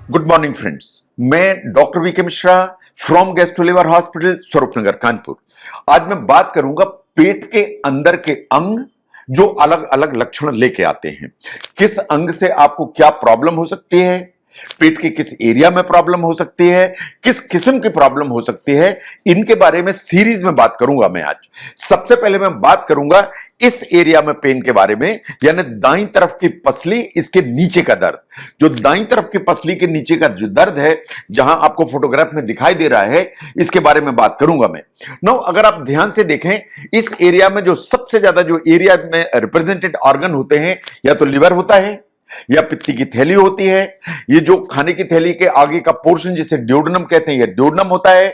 Good morning friends. मैं doctor V K Mishra from gastro liver hospital Swaroopnagar Kanpur. आज मैं बात करूंगा पेट के अंदर के अंग जो अलग अलग लक्षण लेके आते हैं। किस अंग से आपको क्या प्रॉब्लम हो सकती है, पेट के किस एरिया में प्रॉब्लम हो सकती है, किस किस्म की प्रॉब्लम हो सकती है, इनके बारे में सीरीज में बात करूंगा मैं आज। सबसे पहले मैं बात करूंगा इस एरिया में पेन के बारे में, यानी दाईं तरफ की पसली, इसके नीचे का दर्द। जो दाईं तरफ की पसली के नीचे का जो दर्द है, जहां आपको फोटोग्राफ में दिखाई दे रहा है, इसके बारे में बात करूंगा मैं। नो, अगर आप ध्यान से देखें, इस एरिया में जो सबसे ज्यादा जो एरिया में रिप्रेजेंटेड ऑर्गन होते हैं, या तो लिवर होता है या पित्ती की थैली होती है। ये जो खाने की थैली के आगे का पोर्शन जिसे ड्यूोडेनम कहते हैं, ये ड्यूोडेनम होता है।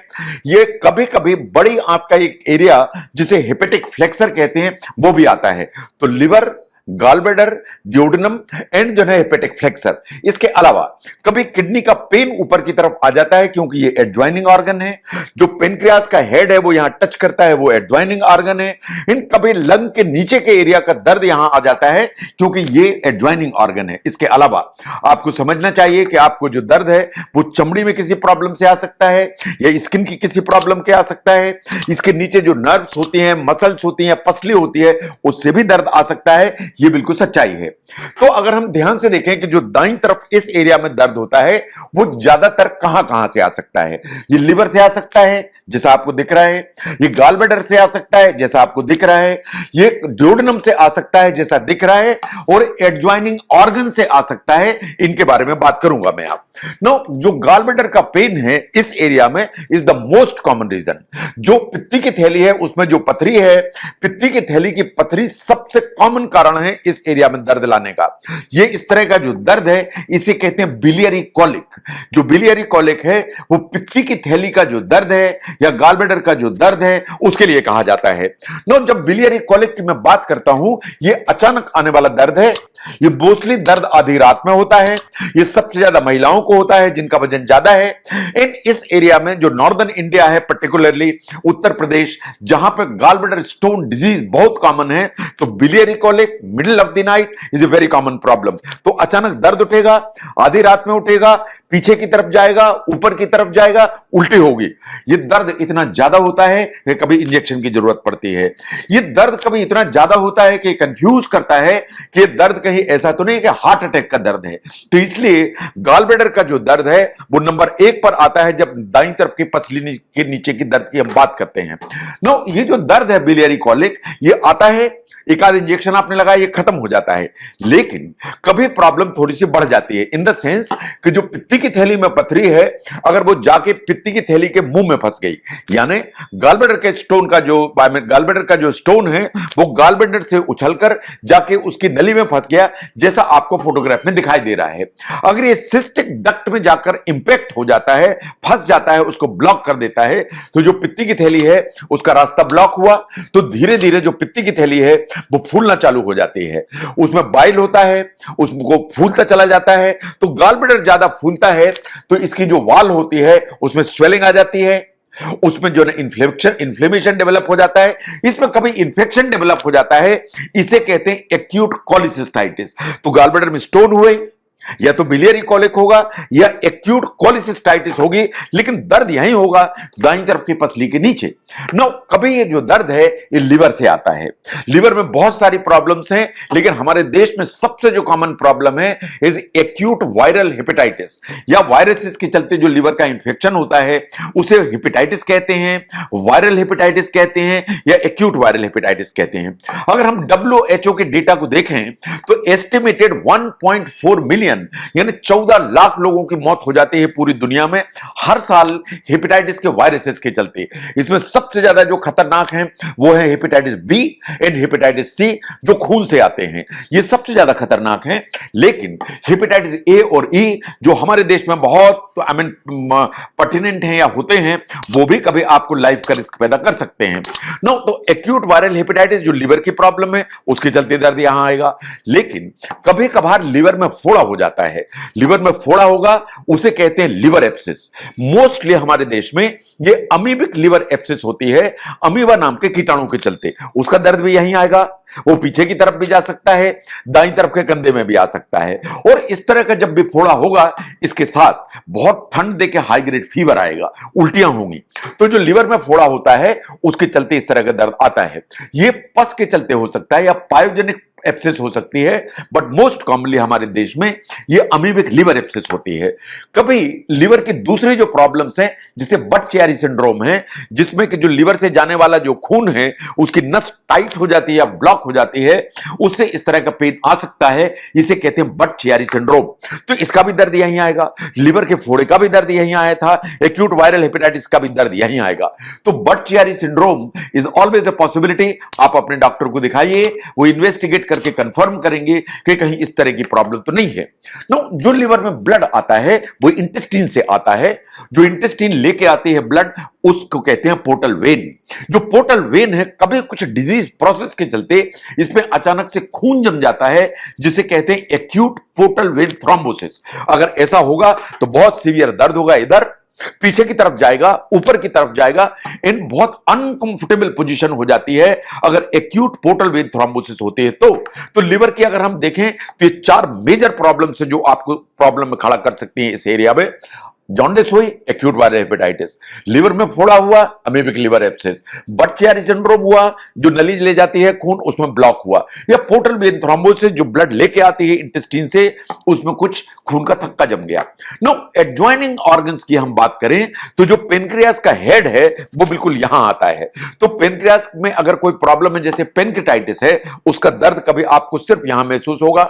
ये कभी कभी बड़ी आंत का एक एरिया जिसे हेपेटिक फ्लेक्सर कहते हैं, वो भी आता है। तो लिवर, गॉलब्लैडर, ड्यूोडेनम एंड जो है हेपेटिक फ्लेक्सर। इसके अलावा कभी किडनी का पेन ऊपर की तरफ आ जाता है, क्योंकि ये एडजॉइनिंग ऑर्गन है। जो पेनक्रियास का हेड है वो यहां टच करता है, वो एडजॉइनिंग ऑर्गन है। इन कभी लंग के नीचे के एरिया का दर्द यहां आ जाता है, क्योंकि ये एडजॉइनिंग ऑर्गन है। इसके अलावा आपको समझना चाहिए कि आपको जो दर्द है वो चमड़ी में किसी प्रॉब्लम से आ सकता है, या स्किन की किसी प्रॉब्लम के आ सकता है। इसके नीचे जो नर्व्स होती हैं, मसल्स होती हैं, पसली होती है, उससे भी दर्द आ सकता है। ये बिल्कुल सच्चाई है। तो अगर हम ध्यान से देखें कि जो दाईं तरफ इस एरिया में दर्द होता है, वो ज्यादातर कहां कहां से आ सकता है। ये लिवर से आ सकता है, जैसा आपको दिख रहा है। ये गॉलब्लैडर से आ सकता है, जैसा आपको दिख रहा है। ये ड्यूोडेनम से आ सकता है, जैसा दिख रहा है। और एडजॉइनिंग ऑर्गन से आ सकता है। इनके बारे में बात करूंगा मैं आप। नो, जो गॉलब्लैडर का पेन है इस एरिया में is the most common reason. जो पित्ती की थैली है उसमें जो पथरी है, पित्ती की थैली की पथरी सबसे कॉमन कारण है इस एरिया में दर्द लाने का। ये इस तरह का जो दर्द है इसे कहते हैं बिलियरी कॉलिक। जो बिलियरी कॉलिक है वो पित्ती की थैली का जो दर्द है या गॉलब्लैडर का जो दर्द है उसके लिए कहा जाता है। नो, जब बिलियरी कॉलिक की मैं बात करता हूं, ये अचानक आने वाला दर्द है। ये मोस्टली दर्द आधी रात में होता है। ये सबसे ज्यादा महिलाओं को होता है जिनका वजन ज्यादा है। इस एरिया में जो नॉर्दर्न इंडिया है, पर्टिकुलरली उत्तर प्रदेश, जहां पे गॉलब्लैडर स्टोन डिजीज बहुत कॉमन है, तो biliary colic middle of the night is a very common problem. तो अचानक दर्द उठेगा, आधी रात में उठेगा, पीछे की तरफ जाएगा, ऊपर की तरफ जाएगा, उल्टी होगी। ये दर्द इतना ज्यादा होता है कि कभी इंजेक्शन की जरूरत पड़ती है। ये दर्द कभी इतना ज्यादा होता है कि कंफ्यूज करता है कि ये दर्द कहीं ऐसा तो नहीं कि हार्ट अटैक का दर्द है। तो इसलिए गॉलब्लैडर का जो दर्द है वो नंबर 1 पर आता है जब दाईं तरफ की पसली के नीचे की दर्द की हम बात करते हैं। नो, ये जो दर्द है बिलियरी कॉलिक, ये आता है, एक आध इंजेक्शन आपने लगाया, ये खत्म हो जाता है। लेकिन कभी प्रॉब्लम थोड़ी सी बढ़ जाती है, इन द सेंस कि जो पित्ती की थैली में पथरी है, अगर वो जाके पित्ती की थैली के मुंह में फंस गई, यानी गॉलब्लैडर के स्टोन का जो गॉलब्लैडर का जो स्टोन है वो गॉलब्लैडर से उछलकर जाके उसकी नली में फंस गया, जैसा आपको फोटोग्राफ में दिखाई दे रहा है। अगर ये सिस्टिक डक्ट में जाकर इंपैक्ट हो जाता है, फंस जाता है, उसको ब्लॉक कर देता है, तो जो पित्ती की थैली है उसका रास्ता ब्लॉक हुआ, तो धीरे धीरे जो पित्ती की थैली है वो फूलना चालू हो जाती है। उसमें बाइल होता है, उसको फूलता चला जाता है। तो गॉलब्लैडर ज्यादा फूलता है तो इसकी जो वॉल होती है उसमें स्वेलिंग आ जाती है, उसमें जो है इन्फ्लेमेशन डेवलप हो जाता है। इसमें कभी इंफेक्शन डेवलप हो जाता है, इसे कहते हैं एक्यूट कोलिसिस्टाइटिस। तो गॉलब्लैडर में स्टोन हुए, या तो बिलियरी कॉलिक होगा या एक्यूट कोलिसिस्टाइटिस होगी, लेकिन दर्द यहीं होगा दाईं तरफ की पसली के नीचे। नो, कभी ये जो दर्द है ये लिवर से आता है। लिवर में बहुत सारी प्रॉब्लम्स हैं, लेकिन हमारे देश में सबसे जो कॉमन प्रॉब्लम है इज एक्यूट वायरल हेपेटाइटिस, या वायरसेस के चलते जो लिवर का इंफेक्शन होता है उसे हेपेटाइटिस कहते हैं, वायरल हेपेटाइटिस कहते हैं, या एक्यूट वायरल हेपेटाइटिस कहते हैं। अगर हम WHO के डेटा को देखें तो एस्टिमेटेड 1.4 मिलियन यानी 14 लाख लोगों की मौत हो जाती है पूरी दुनिया में हर साल हेपेटाइटिस के वायरसेस के चलते। इसमें सबसे ज्यादा जो खतरनाक हैं वो है hepatitis B and hepatitis C, जो खून से आते हैं। ये सबसे ज्यादा खतरनाक हैं। लेकिन हेपेटाइटिस ए और ई जो हमारे देश में बहुत पर्टिनेंट हैं या होते हैं, वो भी कभी आपको लाइफ का रिस्क पैदा कर सकते हैं। नो, तो एक्यूट वायरल हेपेटाइटिस जो लिवर की प्रॉब्लम है उसके चलते दर्द यहां आएगा। लेकिन कभी कभार लिवर में फोड़ा हो जाता है, लिवर में फोड़ा होगा, उसे कहते हैं लिवर एब्सिस। मोस्टली हमारे देश में ये अमीबिक लिवर एब्सिस होती है, अमीबा नाम के कीटाणु के चलते, उसका दर्द भी यहीं आएगा। वो पीछे की तरफ भी जा सकता है, दाईं तरफ के कंधे में भी आ सकता है। और इस तरह का जब भी फोड़ा होगा, इसके साथ बहुत ठंड देके हाई ग्रेड फीवर आएगा, उल्टियां होंगी। तो जो लिवर में फोड़ा होता है उसके चलते इस तरह का दर्द आता है। ये पस के चलते हो सकता है या पायोजेनिक एब्सेस हो सकती है, बट मोस्ट कॉमनली हमारे देश में ये अमीबिक लिवर एब्सेस होती है। कभी लिवर की दूसरी जो प्रॉब्लम्स हैं, जिसे बट-चियारी सिंड्रोम है, जिसमें कि जो लिवर से जाने वाला जो खून है उसकी नस टाइट हो जाती है या ब्लॉक हो जाती है, उससे इस तरह का पेन आ सकता है। इसे कहते हैं बट-चियारी सिंड्रोम। तो इसका भी दर्द यहीं आएगा। लिवर के फोड़े का भी दर्द यहीं आया था, एक्यूट वायरल हेपेटाइटिस का भी दर्द यहीं आएगा। तो Budd Chiari syndrome is always a possibility. आप अपने डॉक्टर को दिखाइए, वो इन्वेस्टिगेट करके कंफर्म करेंगे कि कहीं इस तरह की प्रॉब्लम तो नहीं है। नो, जो लिवर में ब्लड आता है वो इंटेस्टाइन से आता है। जो इंटेस्टाइन लेके आती है ब्लड, उसको कहते हैं पोर्टल वेन। जो पोर्टल वेन है, कभी कुछ डिजीज प्रोसेस के चलते इसमें अचानक से खून जम जाता है, जिसे कहते हैं एक्यूट पोर्टल वेन थ्रोम्बोसिस। अगर ऐसा होगा तो बहुत सीवियर दर्द होगा, इधर पीछे की तरफ जाएगा, ऊपर की तरफ जाएगा, इन बहुत अनकंफर्टेबल पोजीशन हो जाती है अगर एक्यूट पोर्टल वेन थ्रोम्बोसिस होती है। तो लिवर की अगर हम देखें तो ये 4 मेजर प्रॉब्लम्स है जो आपको प्रॉब्लम में खड़ा कर सकती है इस एरिया में। जॉन्डिस हुई, एक्यूट वायरल हेपेटाइटिस, लिवर में फोड़ा हुआ, अमीबिक लिवर एब्सेस, बट-चियारी सिंड्रोम हुआ, जो नली ले जाती है खून, उसमें ब्लॉक हुआ, या पोर्टल वेन थ्रोम्बोसिस, जो ब्लड लेके आती है इंटेस्टाइन से, उसमें कुछ खून का थक्का जम गया। नो, एडजॉइनिंग ऑर्गन्स की हम बात करें तो जो पेनक्रियास का हेड है वो बिल्कुल यहां आता है। तो पेनक्रियास में अगर कोई प्रॉब्लम है, जैसे पेनक्रियाटाइटिस है, उसका दर्द कभी आपको सिर्फ यहां महसूस होगा,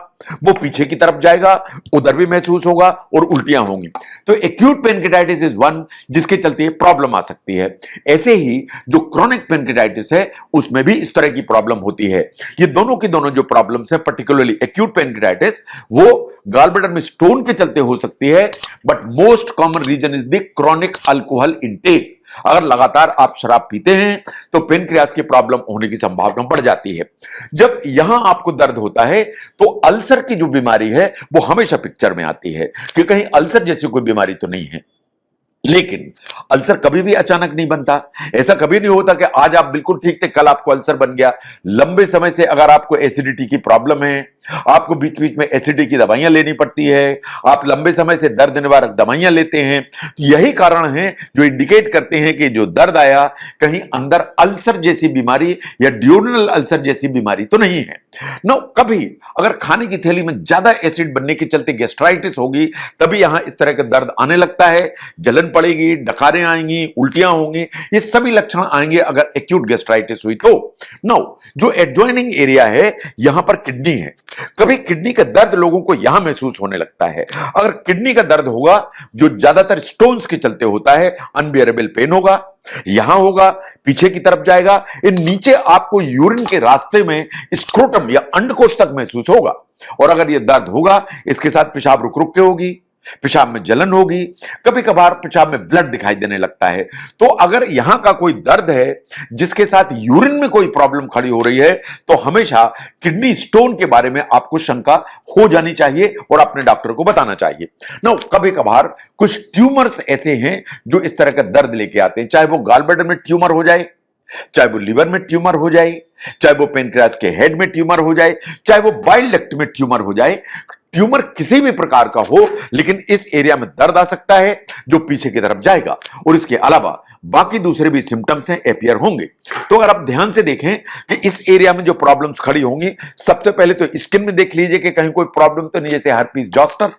वो पीछे की तरफ जाएगा, उधर भी महसूस होगा और उल्टियां होंगी। तो एक्यूट पेनक्रियाटाइटिस इज वन जिसके चलते प्रॉब्लम आ सकती है। ऐसे ही जो क्रोनिक पेनक्रियाटाइटिस है उसमें भी इस तरह की प्रॉब्लम होती है। ये दोनों की दोनों जो प्रॉब्लम्स है, पर्टिकुलरली एक्यूट पेनक्रियाटाइटिस, वो गॉलब्लैडर में स्टोन के चलते हो सकती है, but most common reason is the chronic alcohol intake. अगर लगातार आप शराब पीते हैं तो पेनक्रियास की प्रॉब्लम होने की संभावना बढ़ जाती है। जब यहां आपको दर्द होता है तो अल्सर की जो बीमारी है वो हमेशा पिक्चर में आती है कि कहीं अल्सर जैसी कोई बीमारी तो नहीं है। लेकिन अल्सर कभी भी अचानक नहीं बनता। ऐसा कभी नहीं होता कि आज आप बिल्कुल ठीक थे, कल आपको अल्सर बन गया। लंबे समय से अगर आपको एसिडिटी की प्रॉब्लम है, आपको बीच बीच में एसिडिटी की दवाइयां लेनी पड़ती है, आप लंबे समय से दर्द निवारक दवाइयां लेते हैं, तो यही कारण है जो इंडिकेट करते हैं कि जो दर्द आया कहीं अंदर अल्सर जैसी बीमारी या ड्यूरनल अल्सर जैसी बीमारी तो नहीं है। नो, कभी अगर खाने की थैली में ज्यादा एसिड बनने के चलते गैस्ट्राइटिस होगी, तभी यहां इस तरह का दर्द आने लगता है, जलन पड़ेगी, डकारें आएंगी, उल्टियां होंगी, ये सभी लक्षण आएंगे अगर एक्यूट गैस्ट्राइटिस हुई तो। नो, जो एडजॉइनिंग एरिया है यहां पर किडनी है। कभी किडनी का दर्द लोगों को यहां महसूस होने लगता है। अगर किडनी का दर्द होगा जो ज्यादातर स्टोन्स के चलते होता है, अनबियरेबल पेन होगा, यहां होगा, पीछे की तरफ जाएगा, इन नीचे आपको यूरिन के रास्ते में स्क्रोटम या अंडकोश तक महसूस होगा। और अगर यह दर्द होगा, इसके साथ पेशाब रुक रुक के होगी, पेशाब में जलन होगी, कभी कभार पेशाब में ब्लड दिखाई देने लगता है। तो अगर यहां का कोई दर्द है जिसके साथ यूरिन में कोई प्रॉब्लम खड़ी हो रही है, तो हमेशा किडनी स्टोन के बारे में आपको शंका हो जानी चाहिए और अपने डॉक्टर को बताना चाहिए। ना, कभी कभार कुछ ट्यूमर्स ऐसे हैं जो इस तरह का दर्द लेके आते हैं, चाहे वो गॉलब्लैडर में ट्यूमर हो जाए, चाहे वो लिवर में ट्यूमर हो जाए, चाहे वो पेनक्रियास के हेड में ट्यूमर हो जाए, चाहे वो बाइल डक्ट में ट्यूमर हो जाए। ट्यूमर किसी भी प्रकार का हो, लेकिन इस एरिया में दर्द आ सकता है जो पीछे की तरफ जाएगा, और इसके अलावा बाकी दूसरे भी सिम्टम्स हैं, एपियर होंगे। तो अगर आप ध्यान से देखें कि इस एरिया में जो प्रॉब्लम्स खड़ी होंगी, सबसे पहले तो स्किन में देख लीजिए कि कहीं कोई प्रॉब्लम तो नहीं, जैसे हर्पीस जोस्टर।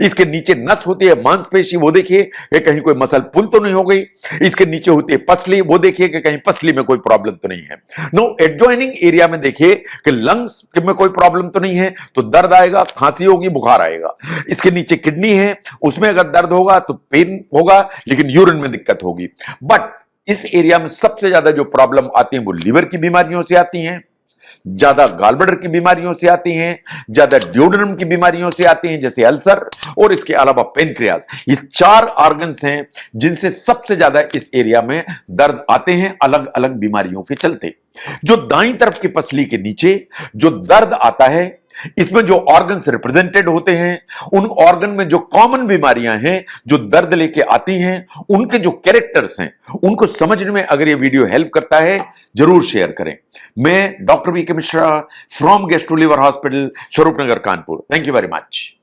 इसके नीचे नस होती है मांसपेशी, वो देखिए कि कहीं कोई मसल पुल तो नहीं हो गई। इसके नीचे होती है पसली, वो देखिए कि कहीं पसली में कोई प्रॉब्लम तो नहीं है। नो, एडजॉइनिंग एरिया में देखिए कि लंग्स में कोई प्रॉब्लम तो नहीं है, तो दर्द आएगा, खांसी होगी, बुखार आएगा। इसके नीचे किडनी है, उसमें अगर दर्द होगा तो पेन होगा, लेकिन यूरिन में दिक्कत होगी। बट इस एरिया में सबसे ज्यादा जो प्रॉब्लम आती है वो लिवर की बीमारियों से आती हैं, ज्यादा गॉलब्लैडर की बीमारियों से आती हैं, ज्यादा ड्यूोडेनम की बीमारियों से आती हैं जैसे अल्सर, और इसके अलावा पेनक्रियास। ये 4 ऑर्गन्स हैं जिनसे सबसे ज्यादा इस एरिया में दर्द आते हैं, अलग अलग बीमारियों के चलते। जो दाईं तरफ की पसली के नीचे जो दर्द आता है, इसमें जो ऑर्गन्स रिप्रेजेंटेड होते हैं, उन ऑर्गन में जो कॉमन बीमारियां हैं जो दर्द लेके आती हैं, उनके जो कैरेक्टर्स हैं, उनको समझने में अगर ये वीडियो हेल्प करता है, जरूर शेयर करें। मैं doctor V K Mishra from gastro liver hospital, Swaroopnagar, Kanpur. Thank you very much.